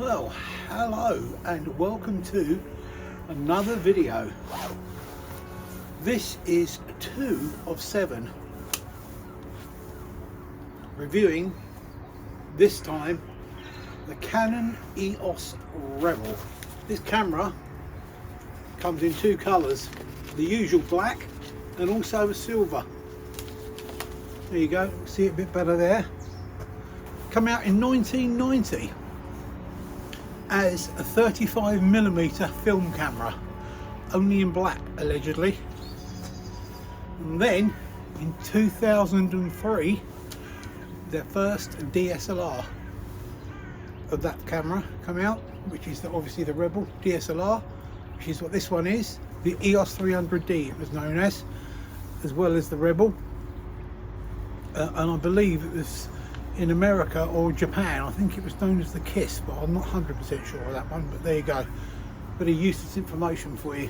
Well, hello and welcome to another video. This is 2 of 7 reviewing, this time, the Canon EOS Rebel. This camera comes in 2 colours, the usual black and also a silver. There you go, see it a bit better there. Come out in 1990 as a 35mm film camera, only in black allegedly. And then in 2003 the first DSLR of that camera come out, which is obviously the Rebel DSLR, which is what this one is, the EOS 300D it was known as well as the Rebel. And I believe it was in America or Japan, I think it was known as the Kiss, but I'm not 100% sure of that one, but there you go. Bit of useless information for you.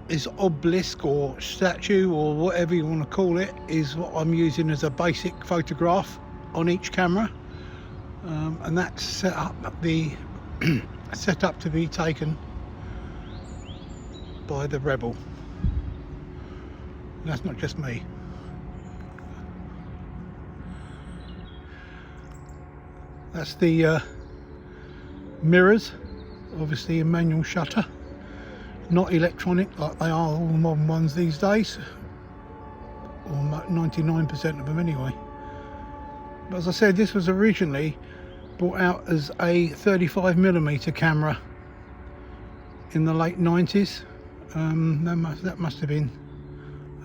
This obelisk or statue or whatever you want to call it is what I'm using as a basic photograph on each camera, and that's set up to be taken by the Rebel. That's not just me. That's the mirrors, obviously a manual shutter, not electronic like they are all modern ones these days, or 99% of them anyway. But as I said, this was originally brought out as a 35mm camera in the late 90s. That must have been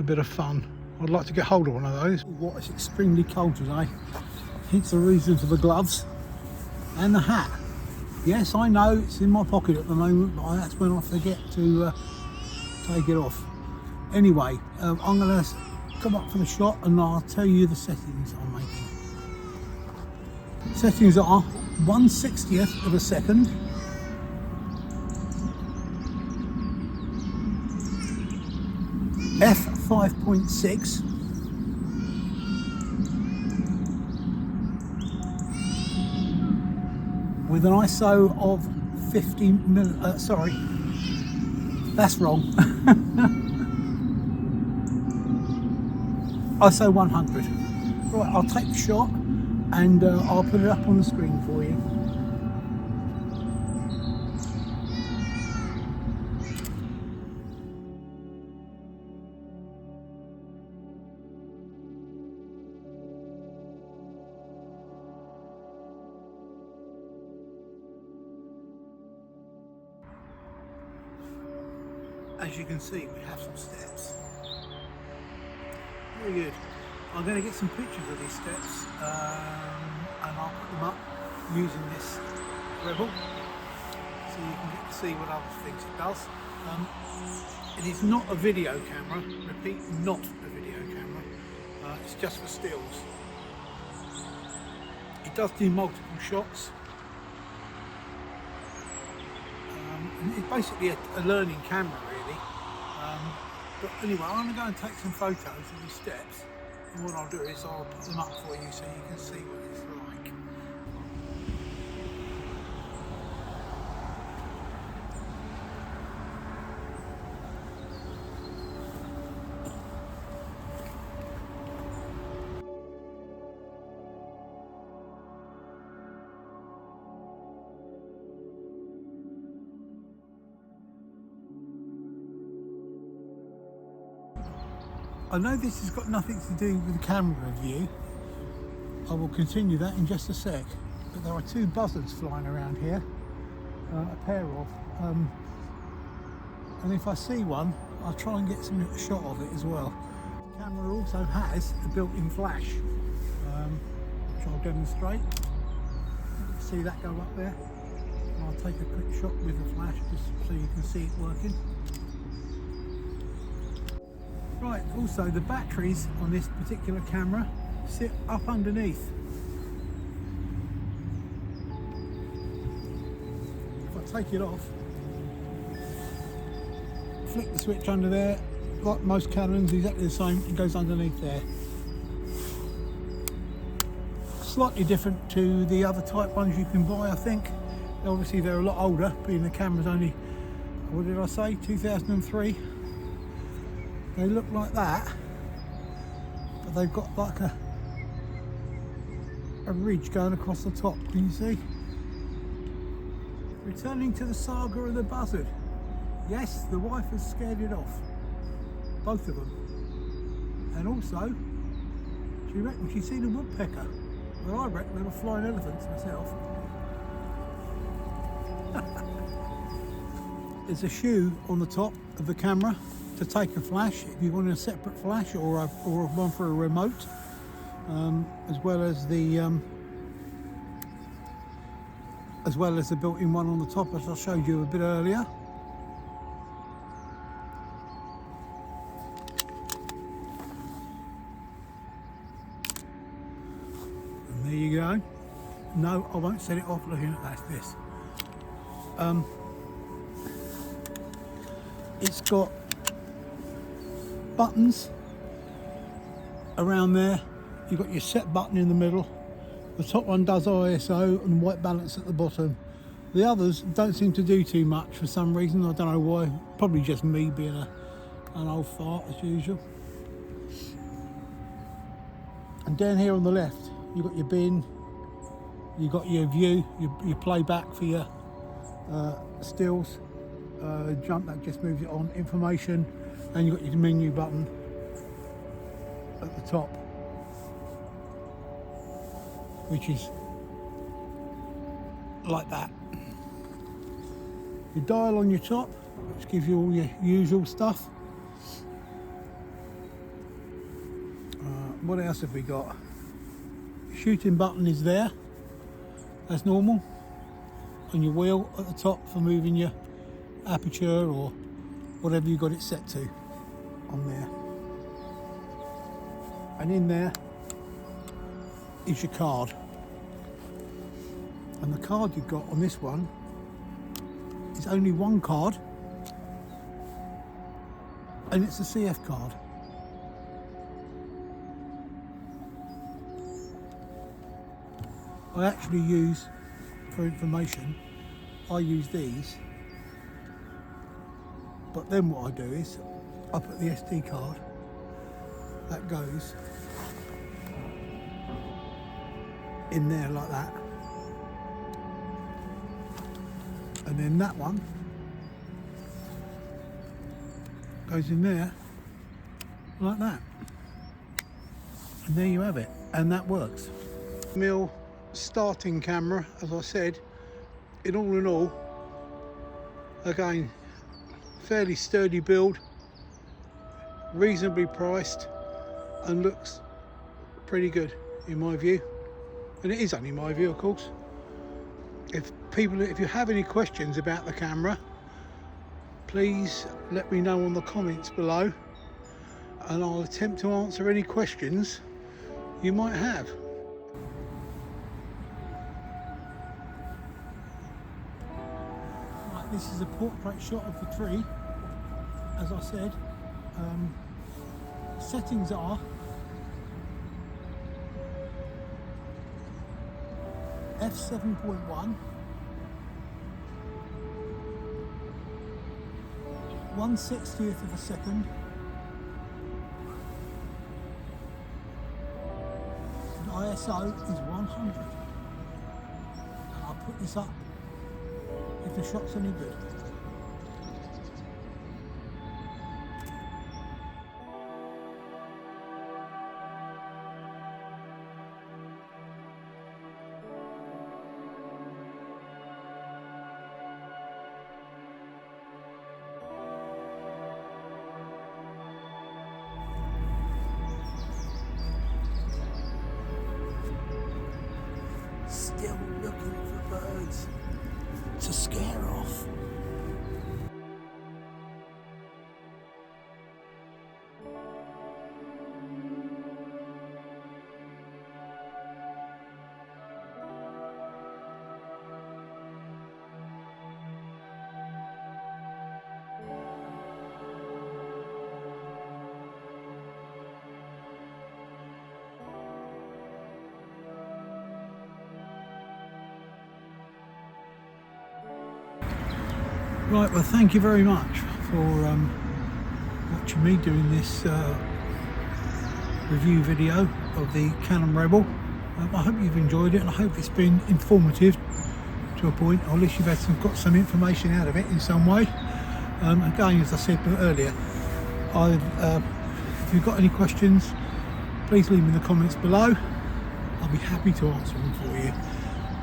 a bit of fun. I'd like to get hold of one of those. What, it's extremely cold today, hence the reason for the gloves and the hat. Yes, I know it's in my pocket at the moment, but that's when I forget to take it off. Anyway, I'm going to come up for the shot and I'll tell you the settings I'm making. Settings are 1/60th of a second, f5.6, with an ISO of 50 sorry, that's wrong. ISO 100. Right, I'll take the shot and I'll put it up on the screen for you. As you can see, we have some steps. Very good. I'm going to get some pictures of these steps and I'll put them up using this Rebel so you can get to see what other things it does. It is not a video camera, repeat, not a video camera, it's just for stills. It does do multiple shots. It's basically a learning camera really, but anyway, I'm going to go and take some photos of these steps, and what I'll do is I'll put them up for you so you can see what it's like. I know this has got nothing to do with the camera review. I will continue that in just a sec. But there are 2 buzzards flying around here, a pair of. And if I see one, I'll try and get some shot of it as well. The camera also has a built-in flash, which I'll demonstrate. See that go up there? And I'll take a quick shot with the flash just so you can see it working. Right, also the batteries on this particular camera sit up underneath. If I take it off, flick the switch under there, like most Canons, exactly the same, it goes underneath there. slightly different to the other type ones you can buy, I think. Obviously they're a lot older, being the camera's only, what did I say, 2003. They look like that, but they've got like a ridge going across the top. Can you see? Returning to the saga of the buzzard. Yes, the wife has scared it off, both of them. And also, she reckoned she'd seen a woodpecker. Well, I reckon they were flying elephants myself. There's a shoe on the top of the camera to take a flash if you want a separate flash or one for a remote, as well as the built-in one on the top, as I showed you a bit earlier. And there you go. No, I won't set it off looking at that. This. It's got buttons around there. You've got your set button in the middle. The top one does ISO and white balance at the bottom. The others don't seem to do too much for some reason. I don't know why. Probably just me being an old fart as usual. And down here on the left, you've got your bin. You've got your view, your playback for your stills. Jump, that just moves it on. Information, and you've got your menu button at the top, which is like that. Your dial on your top, which gives you all your usual stuff. What else have we got? Shooting button is there, as normal, and your wheel at the top for moving your aperture or whatever you got it set to on there. And in there is your card. And the card you've got on this one is only one card, and it's a CF card. I actually use, for information, I use these. But then what I do is, I put the SD card, that goes in there like that. And then that one goes in there like that. And there you have it, and that works. Mill starting camera, as I said, in all, again, fairly sturdy build, reasonably priced, and looks pretty good in my view. And it is only my view, of course. If you have any questions about the camera, please let me know on the comments below, and I'll attempt to answer any questions you might have. Right, this is a portrait shot of the tree. As I said, settings are f7.1, 1/60th of a second, and ISO is 100. And I'll put this up if the shot's any good. Still looking for birds to scare off. Right, well, thank you very much for watching me doing this review video of the Canon Rebel. I hope you've enjoyed it, and I hope it's been informative to a point, or at least you've got some information out of it in some way. Again, as I said earlier, if you've got any questions, please leave them in the comments below. I'll be happy to answer them for you,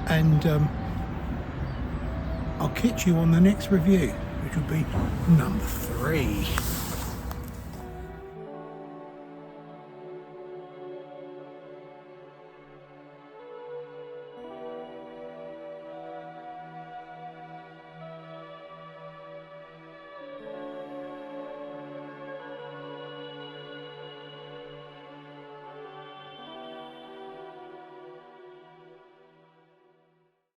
and I'll catch you on the next review, which will be number 3.